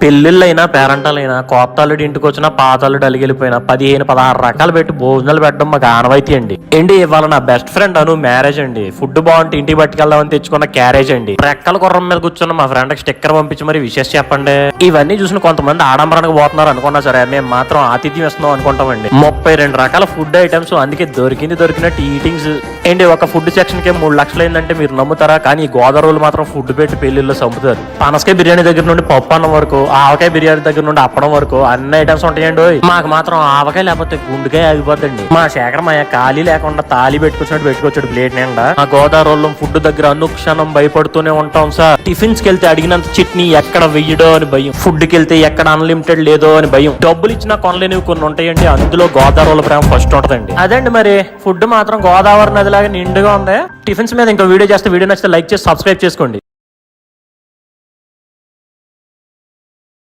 పెళ్లిళ్ళైనా పేరంటాలైనా కొత్త అల్లుడి ఇంటికి వచ్చినా పాత అల్లుడు అలిగిలిపోయినా 15-16 రకాలు పెట్టి భోజనాలు పెట్టడం మాకు ఆనవాయితీ అండి. ఇవాళ నా బెస్ట్ ఫ్రెండ్ అను మ్యారేజ్ అండి. ఫుడ్ బాగుంటే ఇంటికి పట్టుకెళ్దామని తెచ్చుకున్న క్యారేజ్ అండి. రెక్కల గుర్రం మీద కూర్చున్న మా ఫ్రెండ్ కి స్టిక్కర్ పంపించి మరి విషెస్ చెప్పండి. ఇవన్నీ చూసిన కొంతమంది ఆడంబరానికి పోతున్నారు అనుకున్నా సరే మేము మాత్రం ఆతిథ్యం ఇస్తున్నాం అనుకుంటామండి. 32 రకాల ఫుడ్ ఐటమ్స్, అందుకే దొరికినట్టు ఈటింగ్స్ ఏంటి. ఒక ఫుడ్ సెక్షన్ కి 3 లక్షలు అయిందంటే మీరు నమ్ముతారా? కానీ గోదావరిలో మాత్రం ఫుడ్ పెట్టి పెళ్లిళ్ళు చంపుతారు. పనసకాయ బిర్యానీ దగ్గర నుండి పప్పు అన్నం వరకు, ఆవకాయ బిర్యానీ దగ్గర నుండి అప్పడం వరకు అన్ని ఐటమ్స్ ఉంటాయండి. మాకు మాత్రం ఆవకాయ లేకపోతే గుండెకాయ ఆగిపోతండి. మా శేఖర్ మాయ ఖాళీ లేకుండా తాళి పెట్టుకొచ్చాడు ప్లేట్ నిండా. ఆ గోదావరిలో ఫుడ్ దగ్గర అనుక్షణం భయపడుతూనే ఉంటాం సార్. టిఫిన్స్ కి వెళ్తే అడిగినంత చట్నీ ఎక్కడ వెయ్యడో అని భయం, ఫుడ్ కి వెళ్తే ఎక్కడ అన్లిమిటెడ్ లేదో అని భయం. డబ్బులు ఇచ్చినా కొనలేనివి కొన్ని ఉంటాయండి, అందులో గోదావరిలో ప్రేమ ఫస్ట్ ఉంటదండి. అదండి మరి ఫుడ్ మాత్రం గోదావరి నదిలాగా నిండుగా ఉంది. టిఫిన్స్ మీద ఇంకో వీడియో చేస్తే, వీడియో నచ్చితే లైక్ చేసి సబ్స్క్రైబ్ చేసుకోండి.